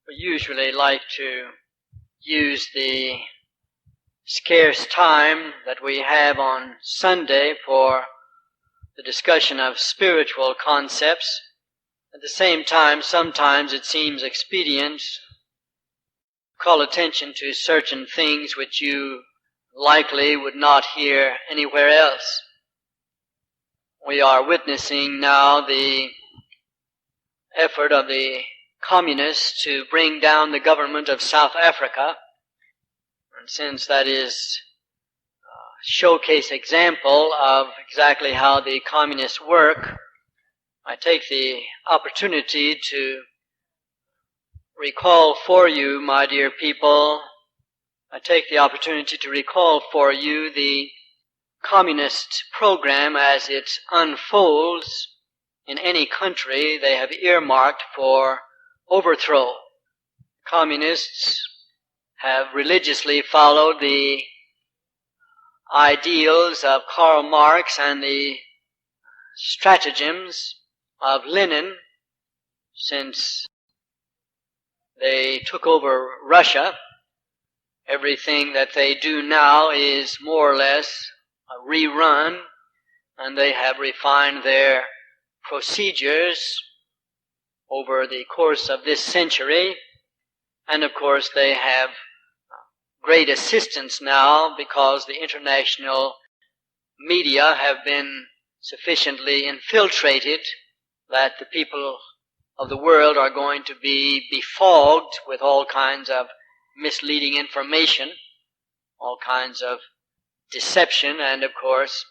We usually like to use the scarce time that we have on Sunday for the discussion of spiritual concepts. At the same time, sometimes it seems expedient to call attention to certain things which you likely would not hear anywhere else. We are witnessing now the effort of the Communists to bring down the government of South Africa. And since that is a showcase example of exactly how the Communists work, I take the opportunity to recall for you, my dear people, the Communist program as it unfolds in any country they have earmarked for overthrow. Communists have religiously followed the ideals of Karl Marx and the stratagems of Lenin since they took over Russia. Everything that they do now is more or less a rerun, and they have refined their procedures over the course of this century. And of course they have great assistance now because the international media have been sufficiently infiltrated that the people of the world are going to be befogged with all kinds of misleading information, all kinds of deception, and of course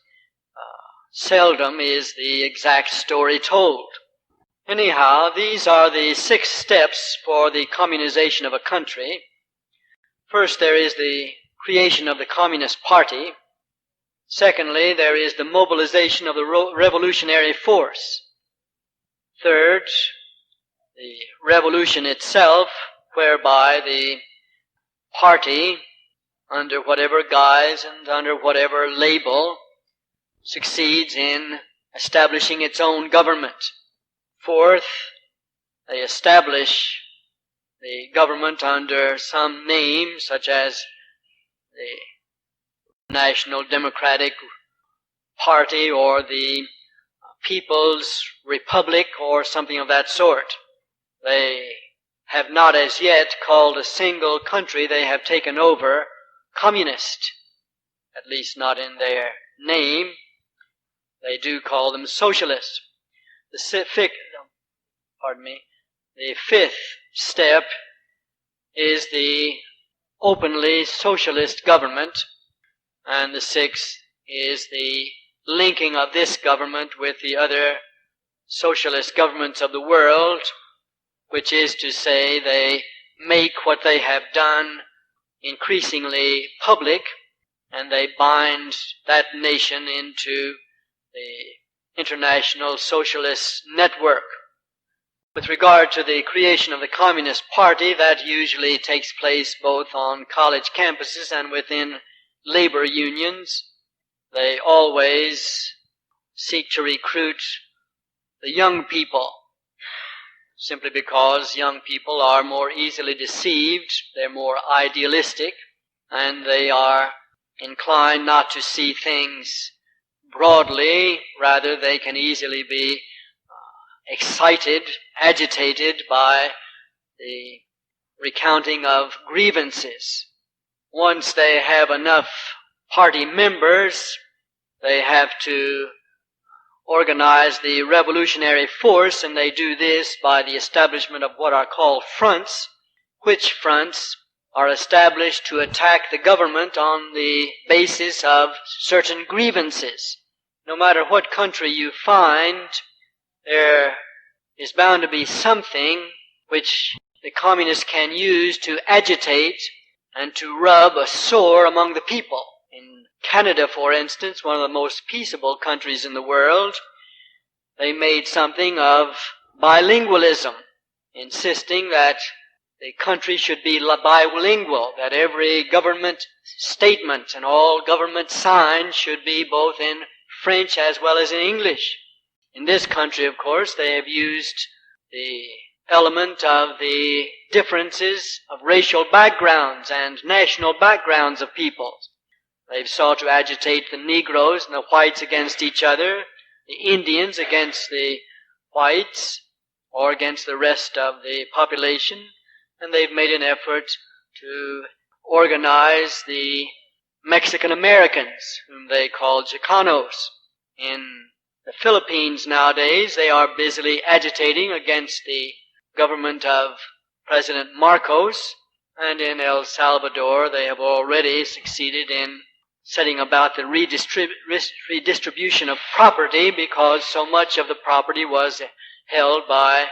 seldom is the exact story told. Anyhow, these are the 6 steps for the communization of a country. First, there is the creation of the Communist Party. Secondly, there is the mobilization of the revolutionary force. Third, the revolution itself, whereby the party, under whatever guise and under whatever label, succeeds in establishing its own government. Fourth, they establish the government under some name, such as the National Democratic Party or the People's Republic or something of that sort. They have not as yet called a single country they have taken over communist, at least not in their name. They do call them socialist. The fifth step is the openly socialist government, and the 6th is the linking of this government with the other socialist governments of the world, which is to say they make what they have done increasingly public, and they bind that nation into the international socialist network. With regard to the creation of the Communist Party, that usually takes place both on college campuses and within labor unions. They always seek to recruit the young people, simply because young people are more easily deceived, they're more idealistic, and they are inclined not to see things broadly. Rather, they can easily be excited, agitated by the recounting of grievances. Once they have enough party members, they have to organize the revolutionary force, and they do this by the establishment of what are called fronts, which fronts are established to attack the government on the basis of certain grievances. No matter what country you find, there is bound to be something which the communists can use to agitate and to rub a sore among the people. In Canada, for instance, one of the most peaceable countries in the world, they made something of bilingualism, insisting that the country should be bilingual, that every government statement and all government signs should be both in French as well as in English. In this country, of course, they have used the element of the differences of racial backgrounds and national backgrounds of peoples. They've sought to agitate the Negroes and the whites against each other, the Indians against the whites, or against the rest of the population, and they've made an effort to organize the Mexican Americans, whom they call Chicanos. In the Philippines nowadays, they are busily agitating against the government of President Marcos, and in El Salvador they have already succeeded in setting about the redistribution of property, because so much of the property was held by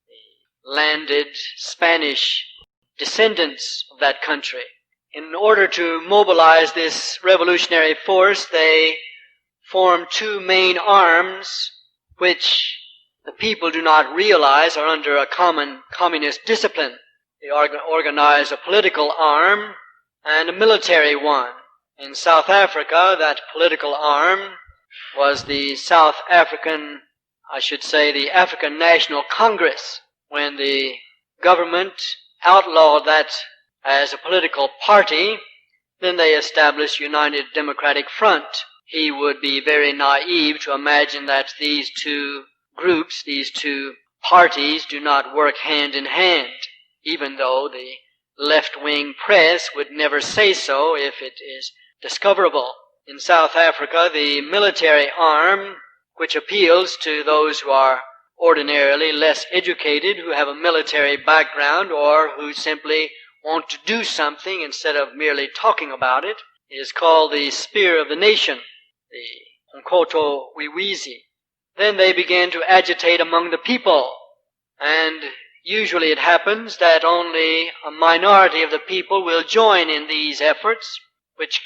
the landed Spanish descendants of that country. In order to mobilize this revolutionary force, they formed two main arms which the people do not realize are under a common communist discipline. They organize a political arm and a military one. In South Africa, that political arm was the the African National Congress. When the government outlawed that as a political party, then they established United Democratic Front. He would be very naive to imagine that these two groups, these two parties, do not work hand in hand, even though the left-wing press would never say so if it is discoverable. In South Africa, the military arm, which appeals to those who are ordinarily less educated, who have a military background, or who simply want to do something instead of merely talking about it, is called the Spear of the Nation, the Nkoto Wiwizi. Then they begin to agitate among the people, and usually it happens that only a minority of the people will join in these efforts, which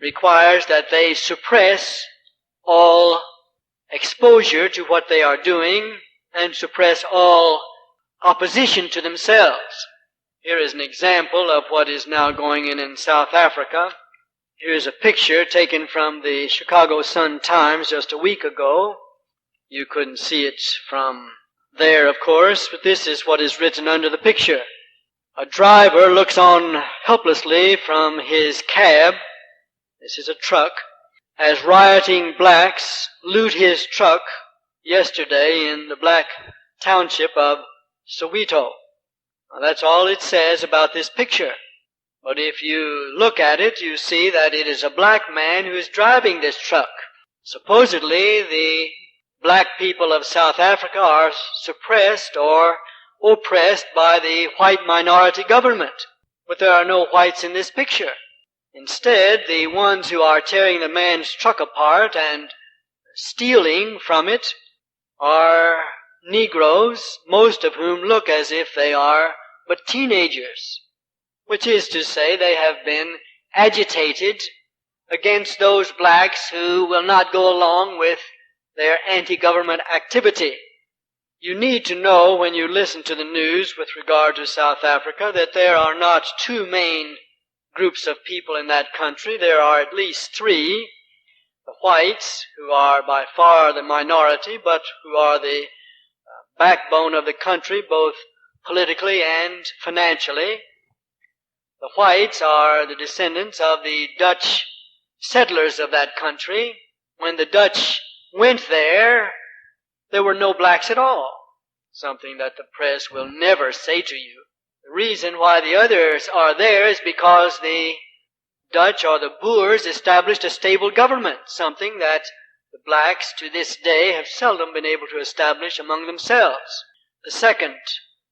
requires that they suppress all exposure to what they are doing and suppress all opposition to themselves. Here is an example of what is now going in South Africa. Here's a picture taken from the Chicago Sun-Times just a week ago. You couldn't see it from there, of course, but this is what is written under the picture. A driver looks on helplessly from his cab, this is a truck, as rioting blacks loot his truck yesterday in the black township of Soweto. Now, that's all it says about this picture. But if you look at it, you see that it is a black man who is driving this truck. Supposedly, the black people of South Africa are suppressed or oppressed by the white minority government. But there are no whites in this picture. Instead, the ones who are tearing the man's truck apart and stealing from it are Negroes, most of whom look as if they are but teenagers, which is to say they have been agitated against those blacks who will not go along with their anti-government activity. You need to know when you listen to the news with regard to South Africa that there are not two main groups of people in that country. There are at least three. The whites, who are by far the minority, but who are the backbone of the country, both politically and financially. The whites are the descendants of the Dutch settlers of that country. When the Dutch went there, there were no blacks at all, something that the press will never say to you. The reason why the others are there is because the Dutch or the Boers established a stable government, something that the blacks to this day have seldom been able to establish among themselves. The second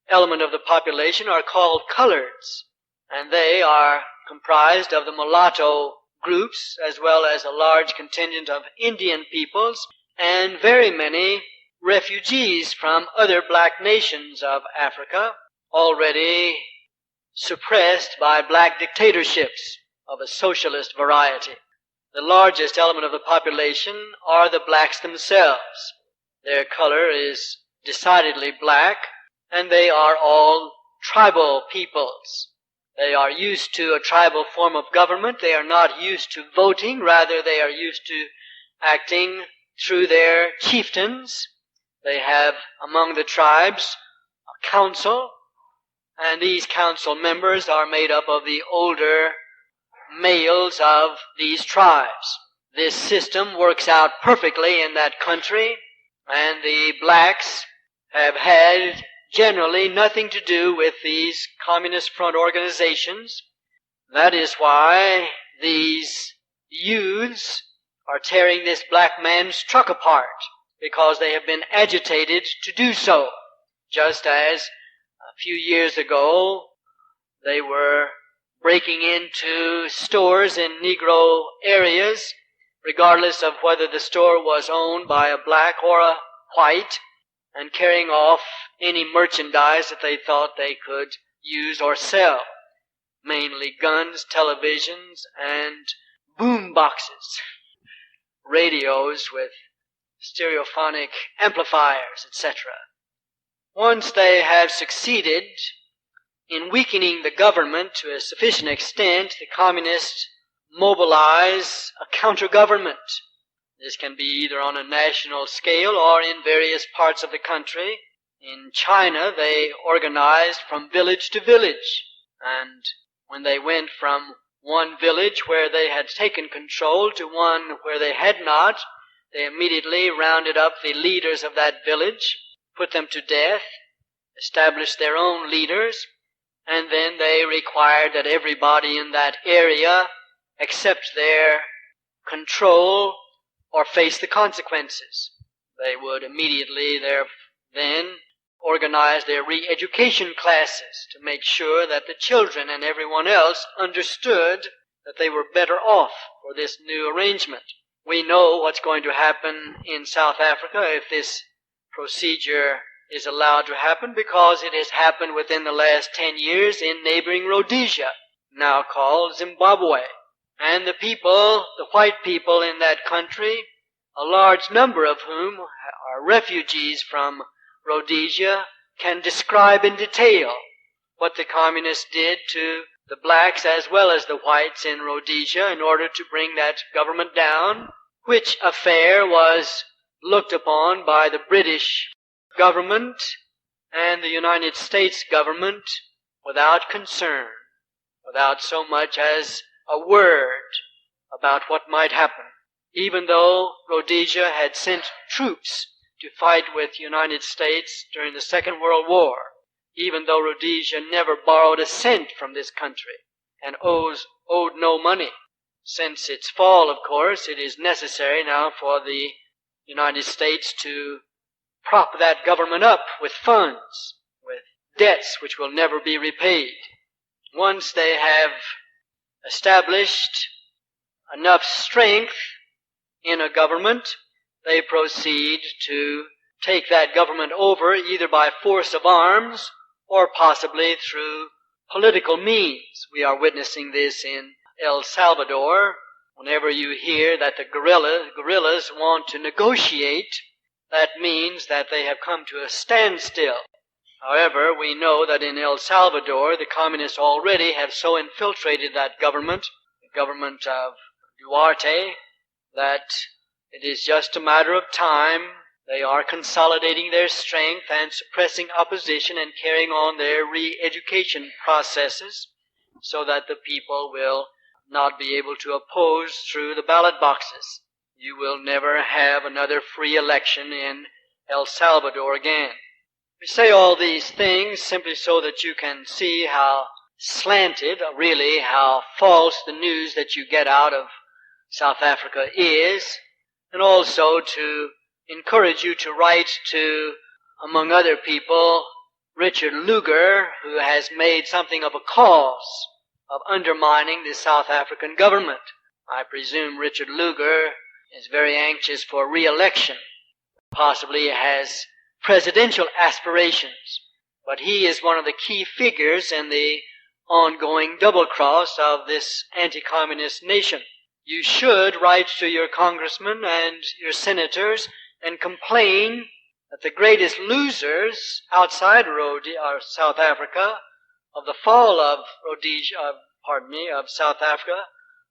element of the population are called coloreds, and they are comprised of the mulatto groups as well as a large contingent of Indian peoples and very many refugees from other black nations of Africa, already suppressed by black dictatorships of a socialist variety. The largest element of the population are the blacks themselves. Their color is decidedly black, and they are all tribal peoples. They are used to a tribal form of government. They are not used to voting. Rather, they are used to acting through their chieftains. They have, among the tribes, a council, And these council members are made up of the older males of these tribes. This system works out perfectly in that country, and the blacks have had generally nothing to do with these Communist Front organizations. That is why these youths are tearing this black man's truck apart, because they have been agitated to do so. Just as a few years ago they were breaking into stores in Negro areas, regardless of whether the store was owned by a black or a white, and carrying off any merchandise that they thought they could use or sell. Mainly guns, televisions, and boom boxes, radios with stereophonic amplifiers, etc. Once they have succeeded in weakening the government to a sufficient extent, the communists mobilize a counter-government. This can be either on a national scale or in various parts of the country. In China, they organized from village to village, and when they went from one village where they had taken control to one where they had not, they immediately rounded up the leaders of that village, put them to death, established their own leaders, and then they required that everybody in that area accept their control or face the consequences. They would immediately then organize their re-education classes to make sure that the children and everyone else understood that they were better off for this new arrangement. We know what's going to happen in South Africa if this procedure is allowed to happen, because it has happened within the last 10 years in neighboring Rhodesia, now called Zimbabwe. And the people, the white people in that country, a large number of whom are refugees from Rhodesia, can describe in detail what the communists did to the blacks as well as the whites in Rhodesia in order to bring that government down, which affair was looked upon by the British government and the United States government without concern, without so much as a word about what might happen. Even though Rhodesia had sent troops to fight with the United States during the Second World War, even though Rhodesia never borrowed a cent from this country and owed no money. Since its fall, of course, it is necessary now for the United States to prop that government up with funds, with debts which will never be repaid. Once they have established enough strength in a government, they proceed to take that government over either by force of arms or possibly through political means. We are witnessing this in El Salvador. Whenever you hear that the guerrillas want to negotiate, that means that they have come to a standstill. However, we know that in El Salvador, the communists already have so infiltrated that government, the government of Duarte, that it is just a matter of time. They are consolidating their strength and suppressing opposition and carrying on their re-education processes so that the people will not be able to oppose through the ballot boxes. You will never have another free election in El Salvador again. We say all these things simply so that you can see how slanted, really how false the news that you get out of South Africa is, and also to encourage you to write to, among other people, Richard Lugar, who has made something of a cause of undermining the South African government. I presume Richard Lugar is very anxious for re-election, possibly has presidential aspirations, but he is one of the key figures in the ongoing double-cross of this anti-communist nation. You should write to your congressmen and your senators and complain that the greatest losers outside South Africa of the fall of South Africa,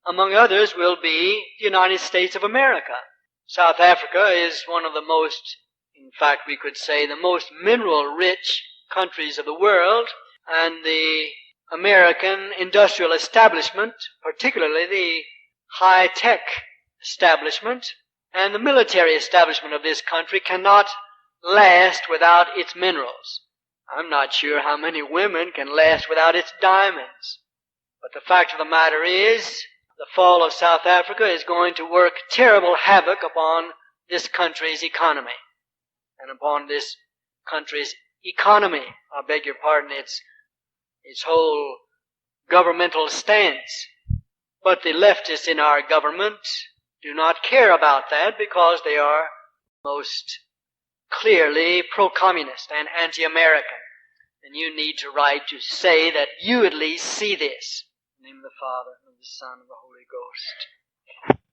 among others, will be the United States of America. South Africa is one of the most, in fact we could say, the most mineral-rich countries of the world, and the American industrial establishment, particularly the high-tech establishment, and the military establishment of this country cannot last without its minerals. I'm not sure how many women can last without its diamonds. But the fact of the matter is, the fall of South Africa is going to work terrible havoc upon this country's economy. And upon this country's economy, I beg your pardon, its whole governmental stance. But the leftists in our government do not care about that because they are most clearly pro-communist and anti-American. And you need to write to say that you at least see this. In the name of the Father, and of the Son, and of the Holy Ghost.